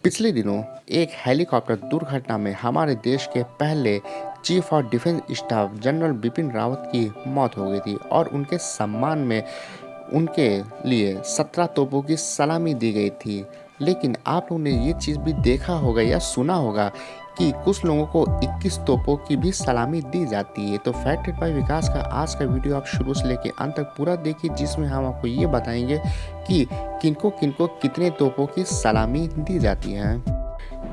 पिछले दिनों एक हेलीकॉप्टर दुर्घटना में हमारे देश के पहले chief of defence staff general Bipin Rawat की मौत हो गई थी और उनके सम्मान में उनके लिए 17 तोपों की सलामी दी गई थी। लेकिन आप लोगों ने ये चीज़ भी देखा होगा या सुना होगा कि कुछ लोगों को 21 तोपों की भी सलामी दी जाती है। तो फैक्ट बाय विकास का आज का वीडियो आप शुरू से लेकर अंत तक पूरा देखिए, जिसमें हम आपको ये बताएंगे कि किनको किनको कितने तोपों की सलामी दी जाती है।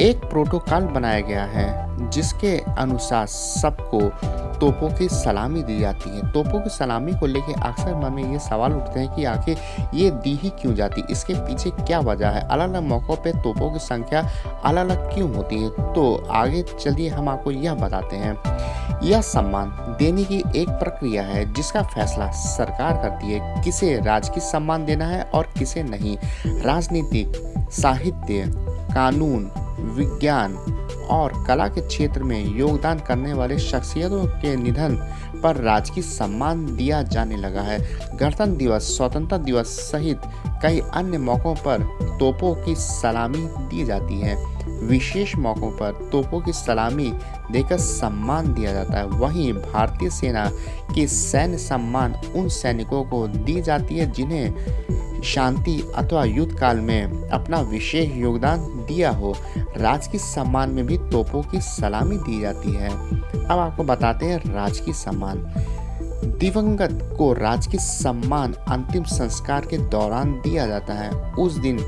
एक प्रोटोकॉल बनाया गया है जिसके अनुसार सबको तोपों की सलामी दी जाती है। तोपों की सलामी को लेकर अक्सर मन में ये सवाल उठते हैं कि आखिर ये दी ही क्यों जाती, इसके पीछे क्या वजह है, अलग अलग मौक़ों पे तोपों की संख्या अलग अलग क्यों होती है। तो आगे चलिए हम आपको यह बताते हैं। यह सम्मान देने की एक प्रक्रिया है जिसका फैसला सरकार करती है किसे राजकीय सम्मान देना है और किसे नहीं। राजनीतिक, साहित्य, कानून, विज्ञान और कला के क्षेत्र में योगदान करने वाले शख्सियतों के निधन पर राजकीय सम्मान दिया जाने लगा है। गणतंत्र दिवस, स्वतंत्रता दिवस सहित कई अन्य मौक़ों पर तोपों की सलामी दी जाती है। विशेष मौक़ों पर तोपों की सलामी देकर सम्मान दिया जाता है। वहीं भारतीय सेना की सैन्य सम्मान उन सैनिकों को दी जाती है जिन्हें शांति अथवा युद्ध काल में अपना विशेष योगदान दिया हो। राजकीय सम्मान में भी तोपों की सलामी दी जाती है। अब आपको बताते हैं राजकीय सम्मान। दिवंगत को राजकीय सम्मान अंतिम संस्कार के दौरान दिया जाता है। उस दिन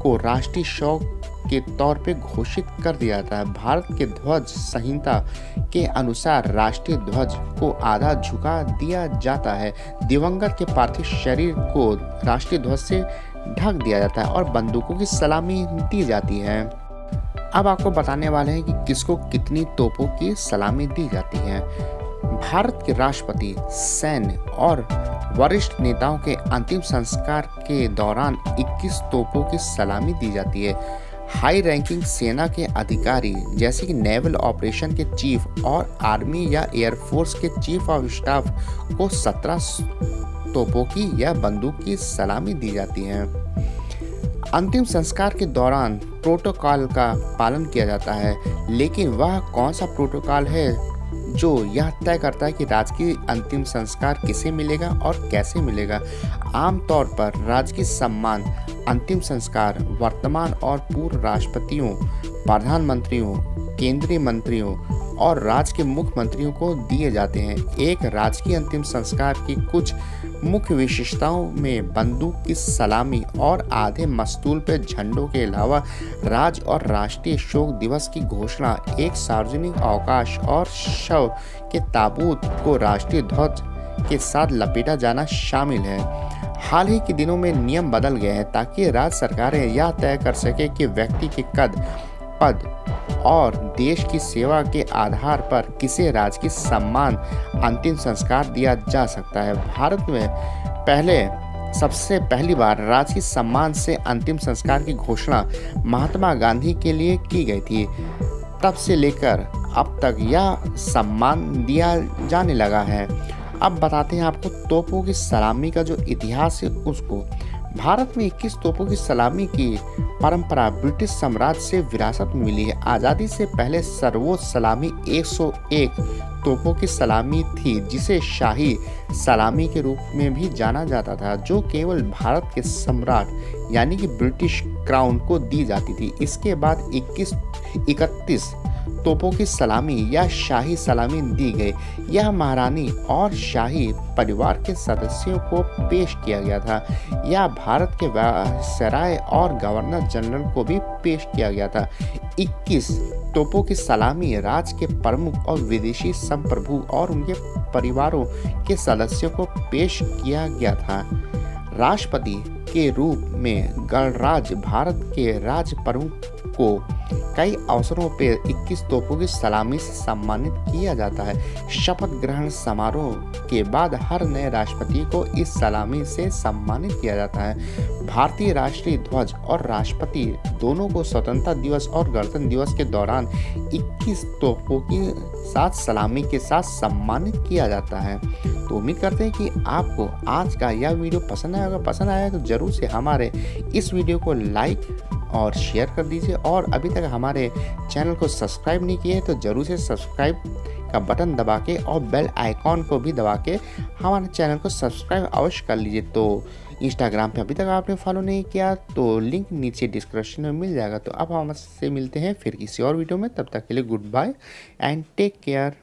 को राष्ट्रीय शोक के तौर पे घोषित कर दिया जाता है। भारत के ध्वज संहिता के अनुसार राष्ट्रीय ध्वज को आधा झुका दिया जाता है। दिवंगत के पार्थिव शरीर को राष्ट्रीय ध्वज से ढक दिया जाता है और बंदूकों की सलामी दी जाती है। अब आपको बताने वाले हैं कि किसको कितनी तोपों की सलामी दी जाती है। भारत के राष्ट्रपति, सैन्य और वरिष्ठ नेताओं के अंतिम संस्कार के दौरान 21 तोपों की सलामी दी जाती है। हाई रैंकिंग सेना के अधिकारी जैसे कि नेवल ऑपरेशन के चीफ और आर्मी या एयरफोर्स के चीफ ऑफ स्टाफ को 17 तोपों की या बंदूक की सलामी दी जाती है। अंतिम संस्कार के दौरान प्रोटोकॉल का पालन किया जाता है, लेकिन वह कौन सा प्रोटोकॉल है जो यह तय करता है कि राजकीय अंतिम संस्कार किसे मिलेगा और कैसे मिलेगा। आमतौर पर राजकीय सम्मान अंतिम संस्कार वर्तमान और पूर्व राष्ट्रपतियों, प्रधानमंत्रियों, केंद्रीय मंत्रियों और राज्य के मुख्यमंत्रियों को दिए जाते हैं। एक राजकीय अंतिम संस्कार की कुछ मुख्य विशेषताओं में बंदूक की सलामी और आधे मस्तूल पर झंडों के अलावा राज्य और राष्ट्रीय शोक दिवस की घोषणा, एक सार्वजनिक अवकाश और शव के ताबूत को राष्ट्रीय ध्वज के साथ लपेटा जाना शामिल है। हाल ही के दिनों में नियम बदल गए हैं ताकि राज्य सरकारें यह तय कर सके कि व्यक्ति के कद, पद और देश की सेवा के आधार पर किसे राजकीय सम्मान अंतिम संस्कार दिया जा सकता है। भारत में सबसे पहली बार राजकीय सम्मान से अंतिम संस्कार की घोषणा महात्मा गांधी के लिए की गई थी। तब से लेकर अब तक यह सम्मान दिया जाने लगा है। अब बताते हैं आपको तोपों की सलामी का जो इतिहास है उसको। भारत में 21 तोपों की सलामी की परंपरा ब्रिटिश साम्राज्य से विरासत में मिली है। आज़ादी से पहले सर्वोच्च सलामी 101 तोपों की सलामी थी, जिसे शाही सलामी के रूप में भी जाना जाता था, जो केवल भारत के सम्राट यानी कि ब्रिटिश क्राउन को दी जाती थी। इसके बाद 31 तोपों की सलामी या शाही सलामी दी गई। यह महारानी और शाही परिवार के सदस्यों को पेश किया गया था। यह भारत के वायसराय और गवर्नर जनरल को भी पेश किया गया था। 21 तोपों की सलामी राज्य के प्रमुख और विदेशी संप्रभु और उनके परिवारों के सदस्यों को पेश किया गया था। राष्ट्रपति के रूप में गणराज्य भारत के राज्य प्रमुख को कई अवसरों पर 21 तोपों की सलामी से सम्मानित किया जाता है। शपथ ग्रहण समारोह के बाद हर नए राष्ट्रपति को इस सलामी से सम्मानित किया जाता है। भारतीय राष्ट्रीय ध्वज और राष्ट्रपति दोनों को स्वतंत्रता दिवस और गणतंत्र दिवस के दौरान 21 तोपों की साथ सलामी के साथ सम्मानित किया जाता है। तो उम्मीद करते हैं कि आपको आज का यह वीडियो पसंद आया होगा। पसंद आया तो जरूर से हमारे इस वीडियो को लाइक और शेयर कर दीजिए। और अभी तक हमारे चैनल को सब्सक्राइब नहीं किए तो ज़रूर से सब्सक्राइब का बटन दबा के और बेल आइकॉन को भी दबा के हमारे चैनल को सब्सक्राइब अवश्य कर लीजिए। तो इंस्टाग्राम पे अभी तक आपने फॉलो नहीं किया तो लिंक नीचे डिस्क्रिप्शन में मिल जाएगा। तो अब हम हमसे मिलते हैं फिर किसी और वीडियो में, तब तक के लिए goodbye and take care.